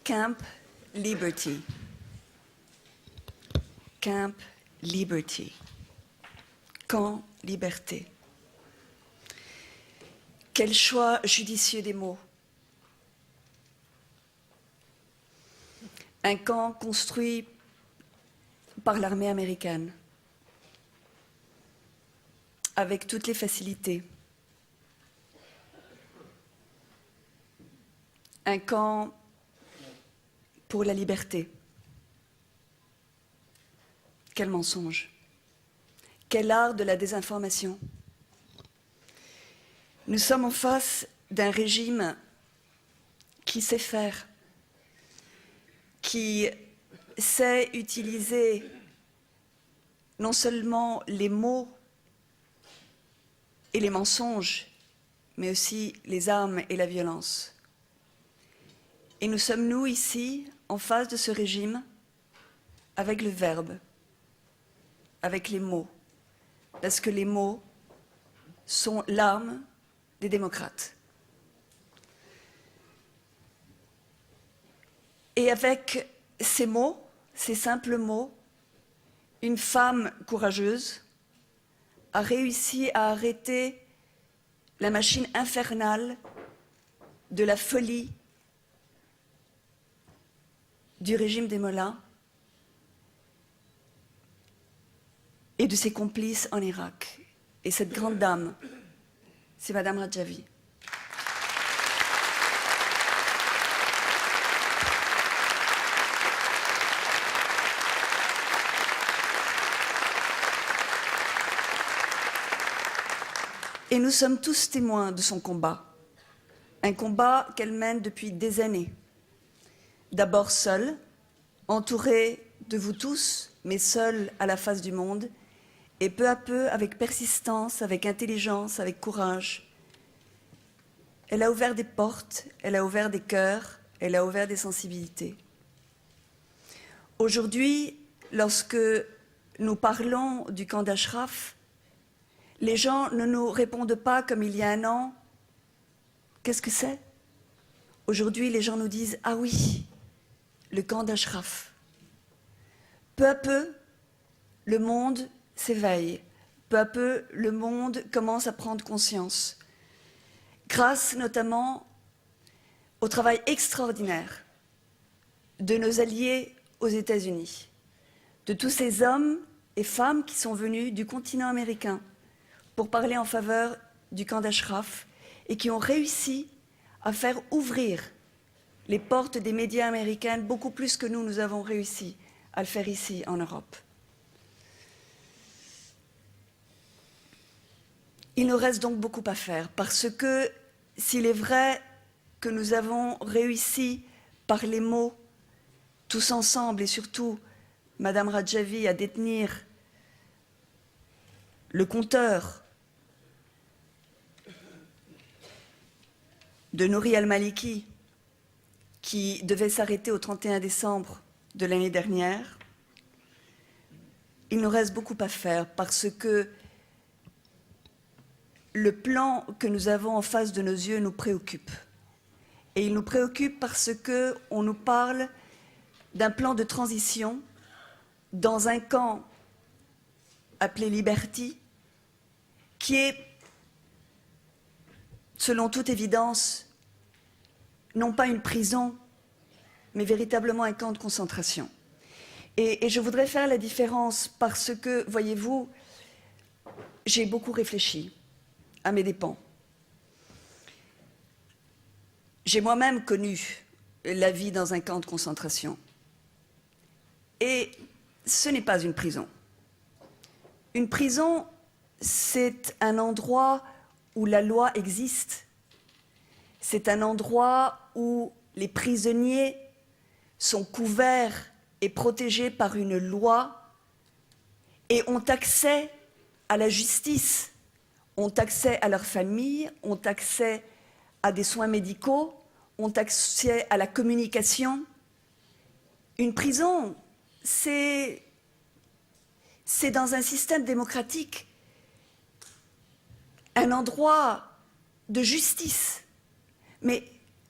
Camp Liberty. Camp Liberty. Camp Liberté. Quel choix judicieux des mots. Un camp construit par l'armée américaine, avec toutes les facilités. Un camp pour la liberté. Quel mensonge! Quel art de la désinformation! Nous sommes en face d'un régime qui sait faire, qui sait utiliser non seulement les mots et les mensonges, mais aussi les armes et la violence. Et nous sommes, nous, ici, en face de ce régime, avec le verbe, avec les mots, parce que les mots sont l'arme des démocrates. Et avec ces mots, ces simples mots, une femme courageuse a réussi à arrêter la machine infernale de la folie du régime des mollahs et de ses complices en Irak. Et cette grande dame, c'est Madame Rajavi. Et nous sommes tous témoins de son combat, un combat qu'elle mène depuis des années. D'abord seule, entourée de vous tous, mais seule à la face du monde, et peu à peu, avec persistance, avec intelligence, avec courage. Elle a ouvert des portes, elle a ouvert des cœurs, elle a ouvert des sensibilités. Aujourd'hui, lorsque nous parlons du camp d'Ashraf, les gens ne nous répondent pas comme il y a un an. Qu'est-ce que c'est? Aujourd'hui, les gens nous disent « Ah oui, le camp d'Ashraf ». Peu à peu, le monde s'éveille. Peu à peu, le monde commence à prendre conscience. Grâce notamment au travail extraordinaire de nos alliés aux États-Unis, de tous ces hommes et femmes qui sont venus du continent américain pour parler en faveur du camp d'Ashraf et qui ont réussi à faire ouvrir les portes des médias américains beaucoup plus que nous avons réussi à le faire ici en Europe. Il nous reste donc beaucoup à faire parce que s'il est vrai que nous avons réussi par les mots, tous ensemble et surtout Madame Rajavi à détenir le compteur de Nouri al-Maliki qui devait s'arrêter au 31 décembre de l'année dernière, il nous reste beaucoup à faire parce que le plan que nous avons en face de nos yeux nous préoccupe. Et il nous préoccupe parce qu'on nous parle d'un plan de transition dans un camp appelé Liberty, qui est, selon toute évidence, non pas une prison, mais véritablement un camp de concentration. Et je voudrais faire la différence parce que, voyez-vous, j'ai beaucoup réfléchi à mes dépens. J'ai moi-même connu la vie dans un camp de concentration. Et ce n'est pas une prison. Une prison, c'est un endroit où la loi existe. C'est un endroit où les prisonniers sont couverts et protégés par une loi et ont accès à la justice, ont accès à leur famille, ont accès à des soins médicaux, ont accès à la communication. Une prison, c'est dans un système démocratique un endroit de justice. Mais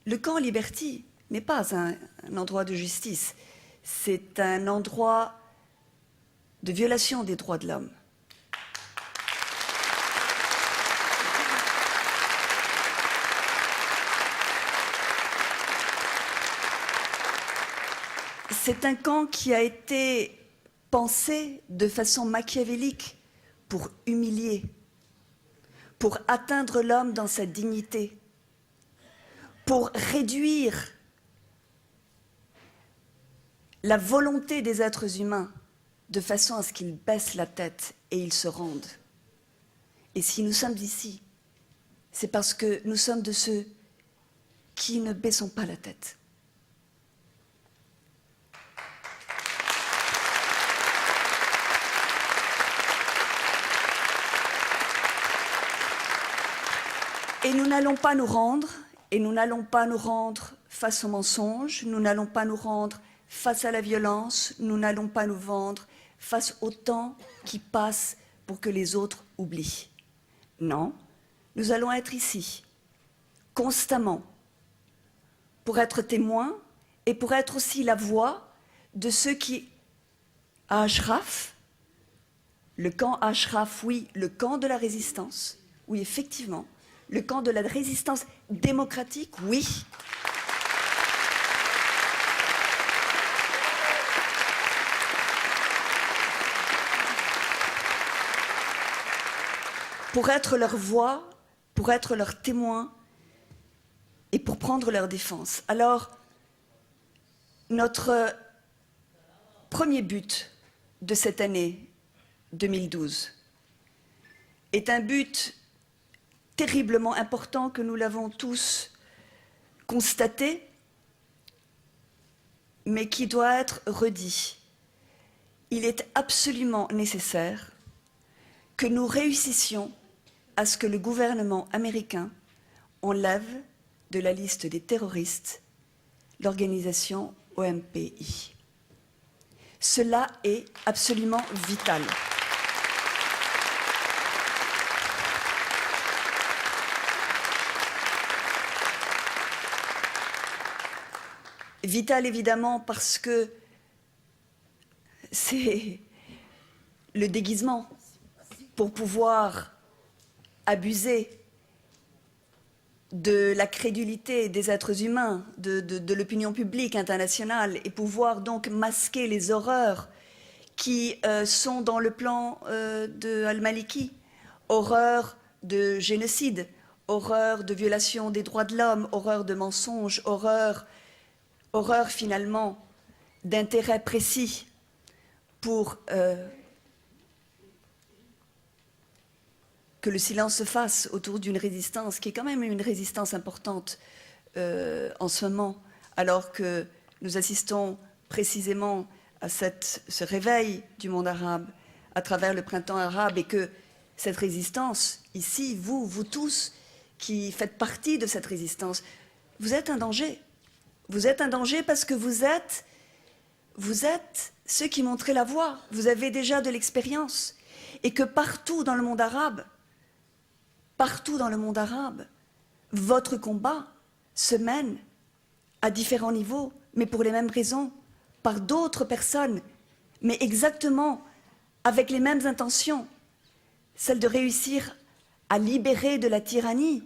le camp Liberty, n'est pas un endroit de justice, c'est un endroit de violation des droits de l'homme. C'est un camp qui a été pensé de façon machiavélique pour humilier, pour atteindre l'homme dans sa dignité, pour réduire la volonté des êtres humains de façon à ce qu'ils baissent la tête et ils se rendent. Et si nous sommes ici, c'est parce que nous sommes de ceux qui ne baissons pas la tête. Et nous n'allons pas nous rendre, et nous n'allons pas nous rendre face aux mensonges, nous n'allons pas nous rendre face à la violence, nous n'allons pas nous vendre face au temps qui passe pour que les autres oublient. Non, nous allons être ici, constamment, pour être témoins et pour être aussi la voix de ceux qui, à Ashraf, le camp Ashraf, oui, le camp de la résistance, oui, effectivement, le camp de la résistance démocratique, oui. Pour être leur voix, pour être leur témoin et pour prendre leur défense. Alors, notre premier but de cette année 2012 est un but terriblement important que nous l'avons tous constaté, mais qui doit être redit. Il est absolument nécessaire que nous réussissions à ce que le gouvernement américain enlève de la liste des terroristes l'organisation OMPI. Cela est absolument vital. Vital évidemment parce que c'est le déguisement pour pouvoir abuser de la crédulité des êtres humains, de l'opinion publique internationale et pouvoir donc masquer les horreurs qui sont dans le plan de Al-Maliki, horreur de génocide, horreur de violation des droits de l'homme, horreur de mensonges, horreur finalement d'intérêt précis pour que le silence se fasse autour d'une résistance qui est quand même une résistance importante en ce moment, alors que nous assistons précisément à ce réveil du monde arabe à travers le printemps arabe et que cette résistance, ici, vous tous qui faites partie de cette résistance, vous êtes un danger. Vous êtes un danger parce que vous êtes ceux qui montrez la voie. Vous avez déjà de l'expérience. Et que partout dans le monde arabe, votre combat se mène à différents niveaux, mais pour les mêmes raisons, par d'autres personnes, mais exactement avec les mêmes intentions, celle de réussir à libérer de la tyrannie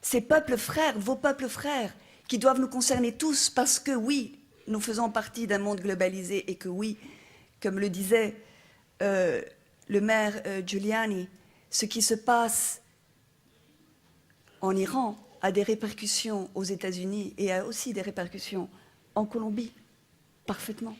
ces peuples frères, vos peuples frères, qui doivent nous concerner tous parce que oui, nous faisons partie d'un monde globalisé et que oui, comme le disait le maire Giuliani, ce qui se passe en Iran a des répercussions aux États-Unis et a aussi des répercussions en Colombie, parfaitement.